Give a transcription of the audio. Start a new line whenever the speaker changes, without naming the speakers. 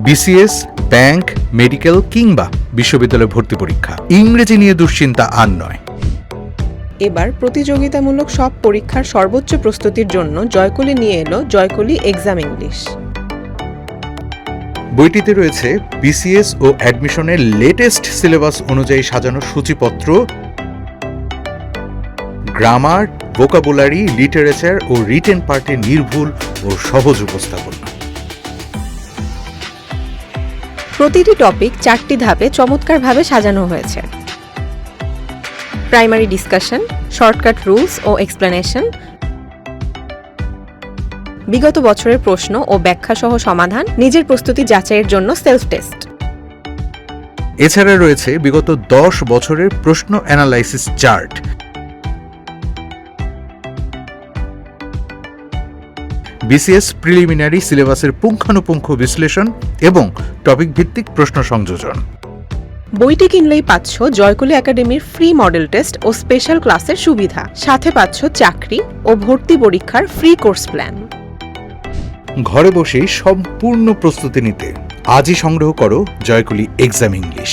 BCS, bank, medical কিংবা বিশ্ববিদ্যালয় ভর্তি পরীক্ষা, ইংরেজি নিয়ে দুশ্চিন্তা আর নয়।
এবার প্রতিযোগিতামূলক সব পরীক্ষার সর্বোচ্চ প্রস্তুতির জন্য জয়কলি নিয়ে এলো জয়কলি এক্সাম ইংলিশ।
বইটিতে রয়েছে বিসিএস ও অ্যাডমিশনের লেটেস্ট সিলেবাস অনুযায়ী সাজানো সূচিপত্র, গ্রামার, ভোকাবুলারি, লিটারেচার ও রিটেন পার্টের নির্ভুল ও সহজ উপস্থাপনা।
প্রতিটি টপিক 4টি ধাপে চমৎকারভাবে সাজানো হয়েছে। প্রাইমারি ডিসকাশন, শর্টকাট রুলস ও এক্সপ্লেনেশন, বিগত বছরের প্রশ্ন ও ব্যাখ্যা সহ সমাধান, নিজের প্রস্তুতি যাচাইয়ের জন্য সেলফ টেস্ট।
এছাড়া রয়েছে বিগত 10 বছরের প্রশ্ন অ্যানালাইসিস চার্ট, বিসিএস প্রিলিমিনারি সিলেবাসের পুঙ্খানুপুঙ্খ বিশ্লেষণ এবং টপিক ভিত্তিক প্রশ্ন সংযোজন।
বইটি কিনলেই পাচ্ছ জয়কলি একাডেমির ফ্রি মডেল টেস্ট ও স্পেশাল ক্লাসের সুবিধা, সাথে পাচ্ছ চাকরি ও ভর্তি পরীক্ষার ফ্রি কোর্স প্ল্যান।
ঘরে বসেই সম্পূর্ণ প্রস্তুতি নিতে আজই সংগ্রহ করো জয়কলি এক্সাম ইংলিশ।